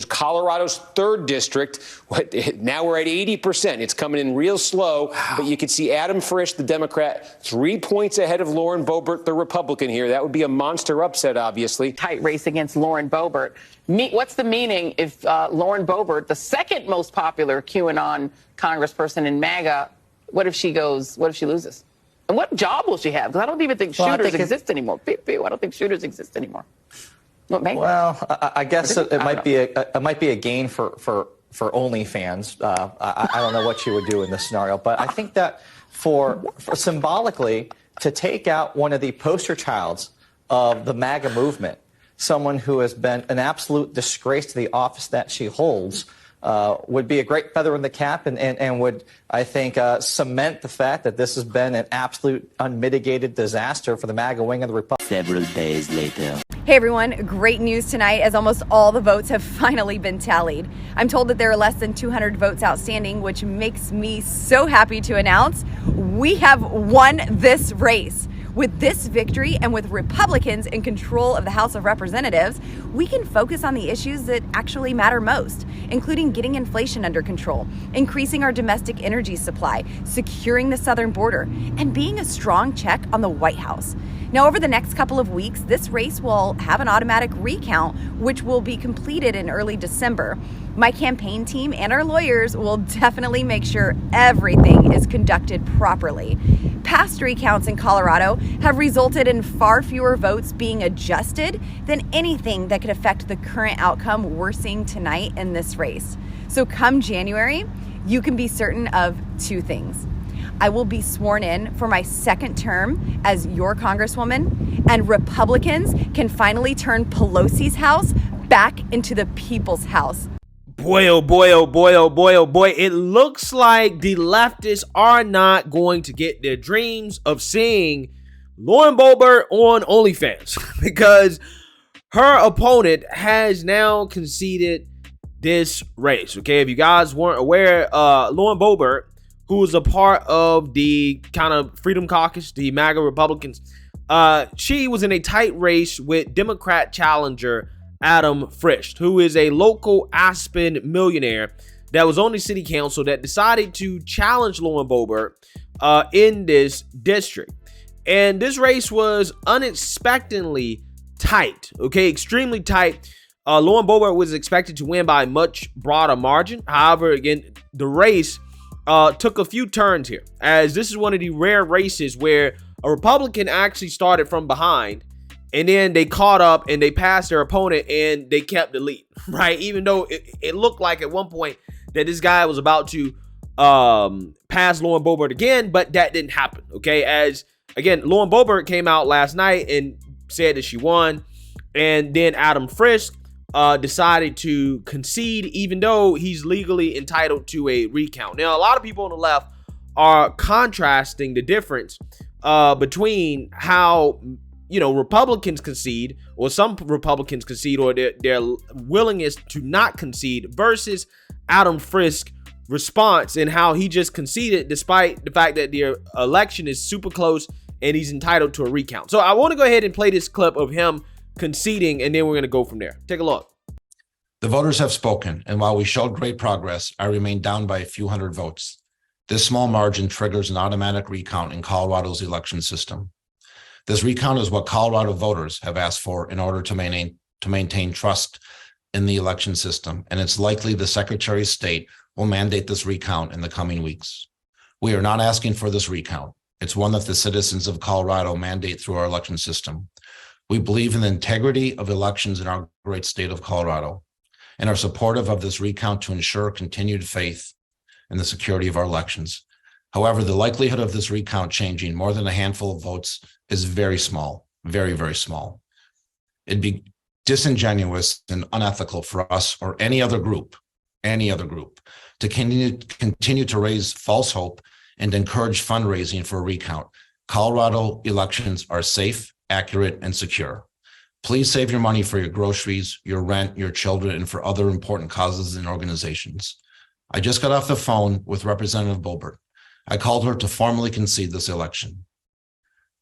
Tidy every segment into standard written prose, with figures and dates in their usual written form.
Colorado's 3rd district. Now we're at 80%. It's coming in real slow, but you can see Adam Frisch, the Democrat, 3 points ahead of Lauren Boebert, the Republican here. That would be a monster upset, obviously. Tight race against Lauren Boebert. What's the meaning if Lauren Boebert, the second most popular QAnon congressperson in MAGA, what if she loses? And what job will she have? Because I don't even think shooters exist anymore. I don't think shooters exist anymore. Well, I guess it might be a gain for OnlyFans. I don't know what you would do in this scenario, but I think that for symbolically to take out one of the poster childs of the MAGA movement, someone who has been an absolute disgrace to the office that she holds, would be a great feather in the cap and would, I think, cement the fact that this has been an absolute unmitigated disaster for the MAGA wing of the Republic. Several days later. Hey everyone, great news tonight as almost all the votes have finally been tallied. I'm told that there are less than 200 votes outstanding, which makes me so happy to announce we have won this race. With this victory and with Republicans in control of the House of Representatives, we can focus on the issues that actually matter most, including getting inflation under control, increasing our domestic energy supply, securing the southern border, and being a strong check on the White House. Now, over the next couple of weeks, this race will have an automatic recount, which will be completed in early December. My campaign team and our lawyers will definitely make sure everything is conducted properly. Past recounts in Colorado have resulted in far fewer votes being adjusted than anything that could affect the current outcome we're seeing tonight in this race. So come January, you can be certain of 2 things. I will be sworn in for my 2nd term as your Congresswoman, and Republicans can finally turn Pelosi's house back into the people's house. Boy, oh boy, oh boy, oh boy, oh boy. It looks like the leftists are not going to get their dreams of seeing Lauren Boebert on OnlyFans because her opponent has now conceded this race. Okay, if you guys weren't aware, Lauren Boebert, who was a part of the kind of Freedom Caucus, the MAGA Republicans, she was in a tight race with Democrat challenger Adam Frisch, who is a local Aspen millionaire that was on the city council that decided to challenge Lauren Boebert in this district. And this race was unexpectedly tight, okay, extremely tight. Lauren Boebert was expected to win by a much broader margin. However, again, the race took a few turns here, as this is one of the rare races where a Republican actually started from behind and then they caught up and they passed their opponent and they kept the lead, right? Even though it looked like at one point that this guy was about to pass Lauren Boebert again, but that didn't happen, okay? As, again, Lauren Boebert came out last night and said that she won, and then Adam Frisch decided to concede, even though he's legally entitled to a recount. Now, a lot of people on the left are contrasting the difference between how, you know, Republicans concede, or some Republicans concede, or their willingness to not concede, versus Adam Frisch's response and how he just conceded despite the fact that the election is super close and he's entitled to a recount. So I want to go ahead and play this clip of him conceding, and then we're going to go from there. Take a look. The voters have spoken, and while we showed great progress, I remain down by a few hundred votes. This small margin triggers an automatic recount in Colorado's election system. This recount is what Colorado voters have asked for in order to maintain trust in the election system, and it's likely the Secretary of State will mandate this recount in the coming weeks. We are not asking for this recount. It's one that the citizens of Colorado mandate through our election system. We believe in the integrity of elections in our great state of Colorado and are supportive of this recount to ensure continued faith in the security of our elections. However, the likelihood of this recount changing more than a handful of votes is very small, very, very small. It'd be disingenuous and unethical for us or any other group to continue to raise false hope and encourage fundraising for a recount. Colorado elections are safe, accurate, and secure. Please save your money for your groceries, your rent, your children, and for other important causes and organizations. I just got off the phone with Representative Boebert. I called her to formally concede this election.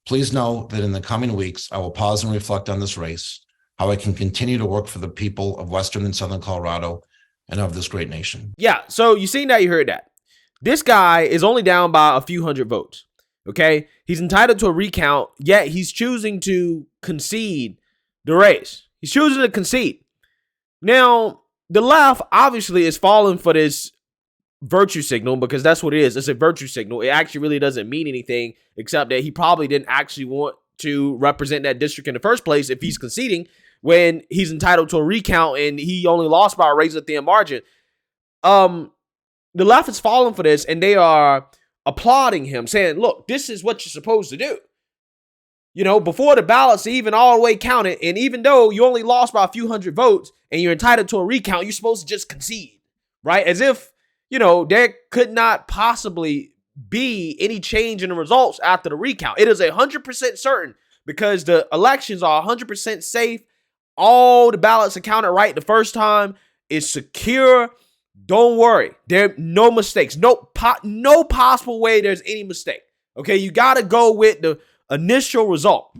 Please know that in the coming weeks, I will pause and reflect on this race. how I can continue to work for the people of Western and Southern Colorado and of this great nation. Yeah, so you seen that, you heard that. This guy is only down by a few hundred votes, okay? He's entitled to a recount, yet he's choosing to concede the race. He's choosing to concede. Now, the left obviously is falling for this virtue signal because that's what it is. It's a virtue signal. It actually really doesn't mean anything except that he probably didn't actually want to represent that district in the first place if he's conceding when he's entitled to a recount and he only lost by a razor-thin margin. The left is falling for this, and they are applauding him, saying, look, this is what you're supposed to do. You know, before the ballots even all the way counted, and even though you only lost by a few hundred votes and you're entitled to a recount, you're supposed to just concede, right? As if, you know, there could not possibly be any change in the results after the recount. It is 100% certain because the elections are 100% safe. All the ballots are counted right the first time. It's secure. Don't worry. There are no mistakes. No possible way there's any mistake. Okay, you got to go with the initial result.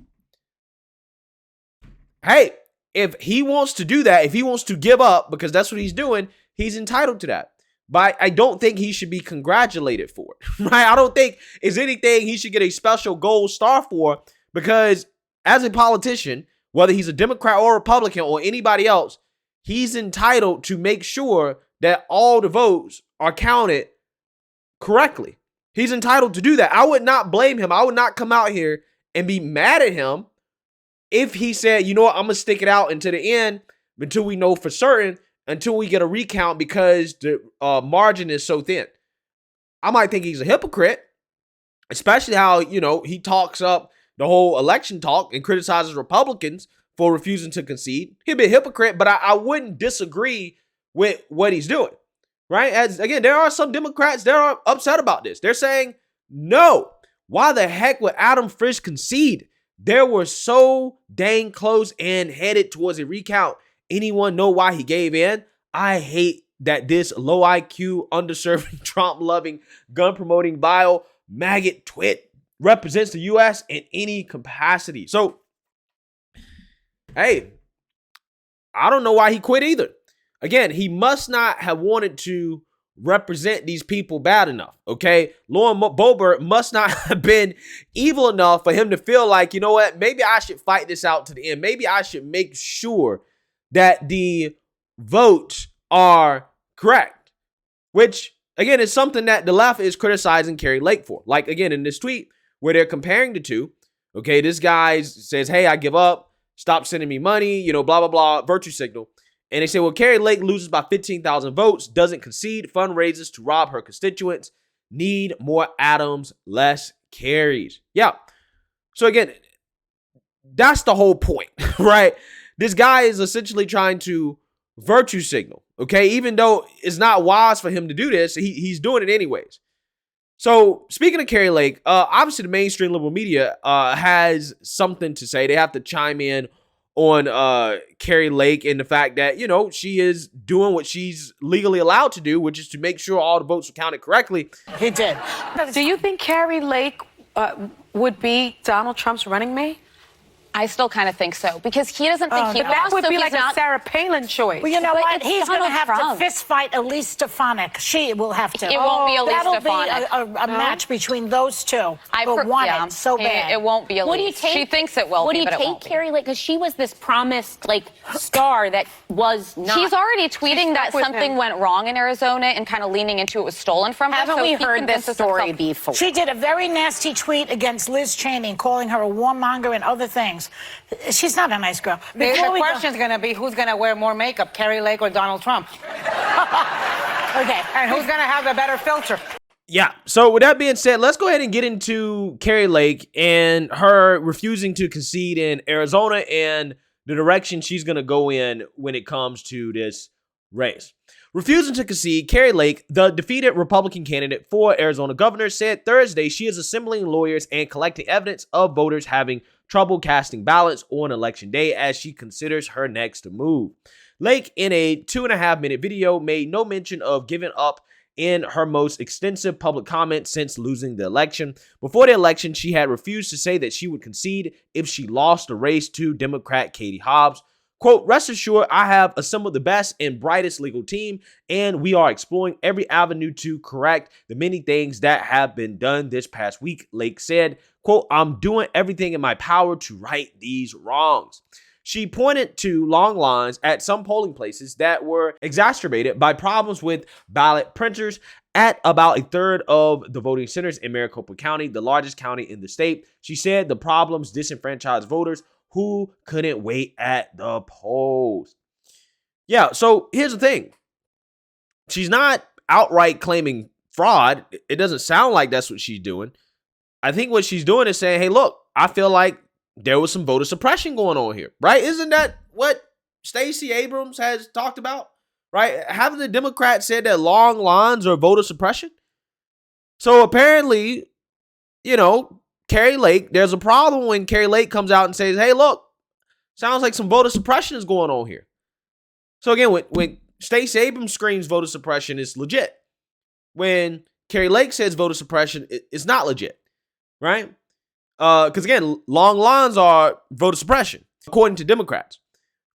Hey, if he wants to do that, if he wants to give up, because that's what he's doing, he's entitled to that. But I don't think he should be congratulated for it, right? I don't think it's anything he should get a special gold star for, because as a politician, whether he's a Democrat or Republican or anybody else, he's entitled to make sure that all the votes are counted correctly. He's entitled to do that. I would not blame him. I would not come out here and be mad at him if he said, you know what, I'm going to stick it out until the end, until we know for certain, until we get a recount because the margin is so thin. I might think he's a hypocrite, especially how, you know, he talks up the whole election talk and criticizes Republicans for refusing to concede. He'd be a hypocrite, but I wouldn't disagree with what he's doing, right? As again, there are some Democrats that are upset about this. They're saying, no, why the heck would Adam Frisch concede? They were so dang close and headed towards a recount. Anyone know why he gave in? I hate that this low IQ, underserving, Trump-loving, gun-promoting, vile, maggot twit represents the U.S. in any capacity. So, hey, I don't know why he quit either. Again, he must not have wanted to represent these people bad enough, okay? Lauren Boebert must not have been evil enough for him to feel like, you know what, maybe I should fight this out to the end. Maybe I should make sure that the votes are correct, which, again, is something that the left is criticizing Kari Lake for. Like, again, in this tweet where they're comparing the two, okay, this guy says, hey, I give up, stop sending me money, you know, blah, blah, blah, virtue signal. And they say, well, Kari Lake loses by 15,000 votes, doesn't concede, fundraises to rob her constituents, need more Adams, less Karis. Yeah. So again, that's the whole point, right? This guy is essentially trying to virtue signal, okay? Even though it's not wise for him to do this, he's doing it anyways. So speaking of Kari Lake, obviously the mainstream liberal media has something to say. They have to chime in on Kari Lake and the fact that, you know, she is doing what she's legally allowed to do, which is to make sure all the votes are counted correctly. He did. Do you think Kari Lake would be Donald Trump's running mate? I still kind of think so, because he doesn't think he But that lost, would so be he's like not. a Sarah Palin choice. Well, you know But what? it's He's going to Donald have Trump. to fist fight Elise Stefanik. She will have to. It won't be Elise That'll Stefanik. be a match between those two. I want it so bad. It won't be Elise. What do you take? She thinks it will What be, do you but it take, won't be. Kari Lake? Because she was this promised star that was not. She's already tweeting that with something him. went wrong in Arizona and kind of leaning into it was stolen from her. Haven't so we he heard this convinces story himself- before? She did a very nasty tweet against Liz Cheney, calling her a warmonger and other things. She's not a nice girl. The question's going to be who's going to wear more makeup, Kari Lake or Donald Trump? Okay. And who's going to have the better filter? Yeah, so with that being said, let's go ahead and get into Kari Lake and her refusing to concede in Arizona and the direction she's going to go in when it comes to this race. Refusing to concede, Kari Lake, the defeated Republican candidate for Arizona governor, said Thursday she is assembling lawyers and collecting evidence of voters having trouble casting ballots on election day as she considers her next move. Lake, in a 2.5-minute video, made no mention of giving up in her most extensive public comment since losing the election. Before the election, she had refused to say that she would concede if she lost the race to Democrat Katie Hobbs, Quote, rest assured, I have assembled the best and brightest legal team, and we are exploring every avenue to correct the many things that have been done this past week, Lake said. Quote, I'm doing everything in my power to right these wrongs. She pointed to long lines at some polling places that were exacerbated by problems with ballot printers at about a third of the voting centers in Maricopa County, the largest county in the state. She said the problems disenfranchised voters who couldn't wait at the polls. Yeah, so here's the thing. She's not outright claiming fraud. It doesn't sound like that's what she's doing. I think what she's doing is saying, hey, look, I feel like there was some voter suppression going on here, right? Isn't that what Stacey Abrams has talked about, right? Haven't the Democrats said that long lines are voter suppression? So apparently, Kari Lake, there's a problem when Kari Lake comes out and says, hey, look, sounds like some voter suppression is going on here. So again, when Stacey Abrams screams voter suppression, it's legit. When Kari Lake says voter suppression, it's not legit, right? Because again, long lines are voter suppression, according to Democrats.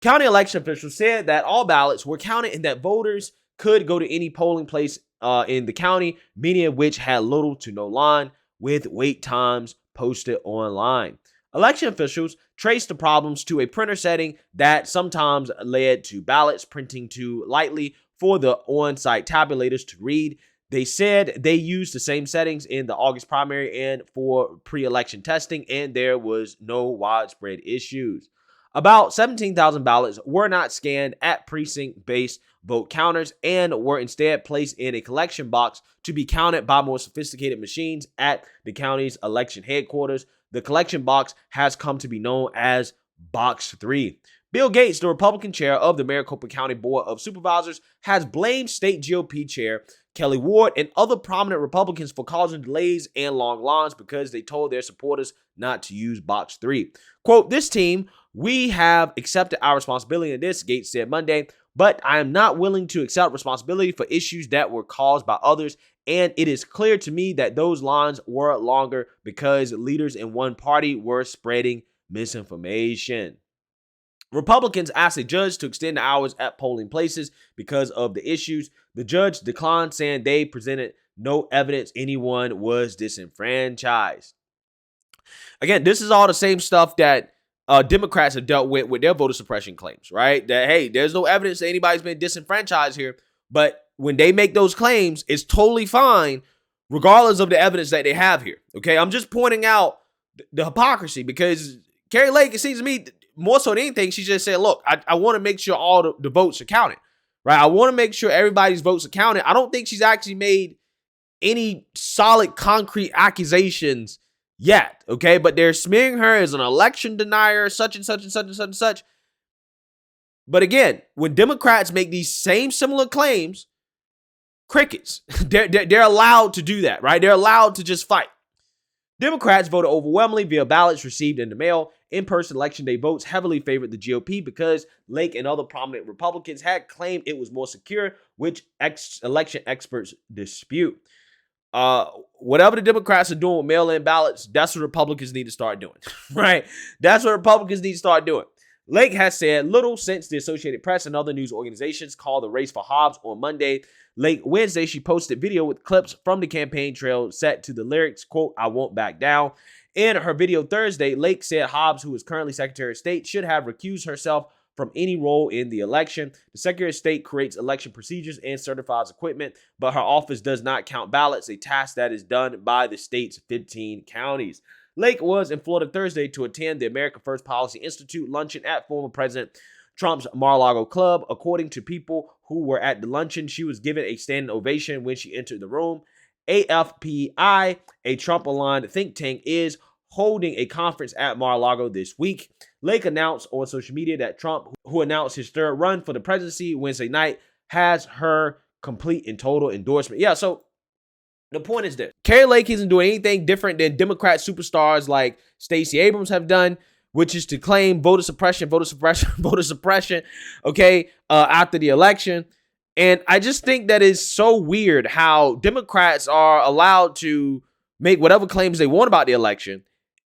County election officials said that all ballots were counted and that voters could go to any polling place in the county, many of which had little to no line, with wait times posted online. Election officials traced the problems to a printer setting that sometimes led to ballots printing too lightly for the on-site tabulators to read. They said they used the same settings in the August primary and for pre-election testing, and there was no widespread issues. About 17,000 ballots were not scanned at precinct-based vote counters and were instead placed in a collection box to be counted by more sophisticated machines at the county's election headquarters. The collection box has come to be known as Box 3. Bill Gates, the Republican chair of the Maricopa County Board of Supervisors, has blamed state GOP chair Kelly Ward and other prominent Republicans for causing delays and long lines because they told their supporters not to use Box 3. Quote, this team, we have accepted our responsibility in this, Gates said Monday, but I am not willing to accept responsibility for issues that were caused by others, and it is clear to me that those lines were longer because leaders in one party were spreading misinformation. Republicans asked a judge to extend the hours at polling places because of the issues. The judge declined, saying they presented no evidence anyone was disenfranchised. Again, this is all the same stuff that Democrats have dealt with their voter suppression claims, right? That, hey, there's no evidence that anybody's been disenfranchised here. But when they make those claims, it's totally fine, regardless of the evidence that they have here. Okay, I'm just pointing out the hypocrisy because Kari Lake, it seems to me, more so than anything, she just said, look, I want to make sure all the votes are counted, right? I want to make sure everybody's votes are counted. I don't think she's actually made any solid, concrete accusations yet, okay? But they're smearing her as an election denier, such and such and such and such and such. But again, when Democrats make these same similar claims, crickets. They're allowed to do that, right? They're allowed to just fight. Democrats voted overwhelmingly via ballots received in the mail. In-person election day votes heavily favored the GOP because Lake and other prominent Republicans had claimed it was more secure, which election experts dispute. Whatever the Democrats are doing with mail-in ballots, that's what Republicans need to start doing, right? That's what Republicans need to start doing. Lake has said little since the Associated Press and other news organizations called the race for Hobbs on Monday. Late Wednesday, she posted video with clips from the campaign trail set to the lyrics, quote, I won't back down. In her video Thursday, Lake said Hobbs, who is currently Secretary of State, should have recused herself from any role in the election. The Secretary of State creates election procedures and certifies equipment, but her office does not count ballots, a task that is done by the state's 15 counties. Lake was in Florida Thursday to attend the America First Policy Institute luncheon at former President Trump's Mar-a-Lago club. According to people who were at the luncheon, she was given a standing ovation when she entered the room. AFPI, a Trump-aligned think tank, is holding a conference at Mar-a-Lago this week. Lake announced on social media that Trump, who announced his third run for the presidency Wednesday night, has her complete and total endorsement. Yeah, so the point is this. Kari Lake isn't doing anything different than Democrat superstars like Stacey Abrams have done, which is to claim voter suppression, okay, after the election. And I just think that is so weird how Democrats are allowed to make whatever claims they want about the election.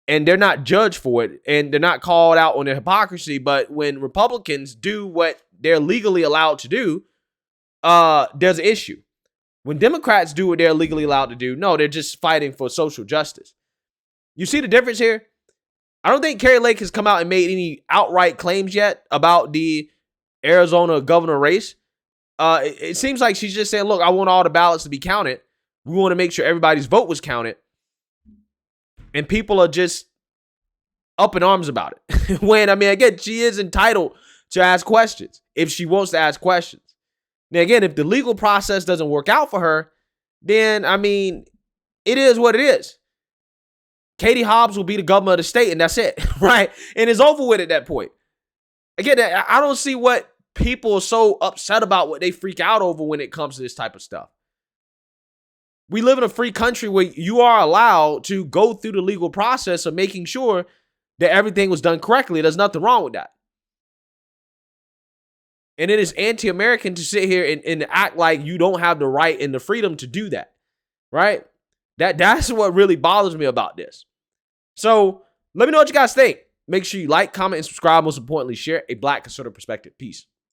and they're not judged for it, and they're not called out on their hypocrisy. But when Republicans do what they're legally allowed to do, there's an issue. When Democrats do what they're legally allowed to do, no, they're just fighting for social justice. You see the difference here? I don't think Kari Lake has come out and made any outright claims yet about the Arizona governor race. It seems like she's just saying, look, I want all the ballots to be counted. We want to make sure everybody's vote was counted. And people are just up in arms about it. When, I mean, again, she is entitled to ask questions if she wants to ask questions. Now, again, if the legal process doesn't work out for her, then, I mean, it is what it is. Katie Hobbs will be the governor of the state, and that's it, right? And it's over with at that point. Again, I don't see what people are so upset about, what they freak out over when it comes to this type of stuff. We live in a free country where you are allowed to go through the legal process of making sure that everything was done correctly. There's nothing wrong with that. And it is anti-American to sit here and act like you don't have the right and the freedom to do that, right? That's what really bothers me about this. So let me know what you guys think. Make sure you like, comment, and subscribe. Most importantly, share a Black conservative perspective. Peace.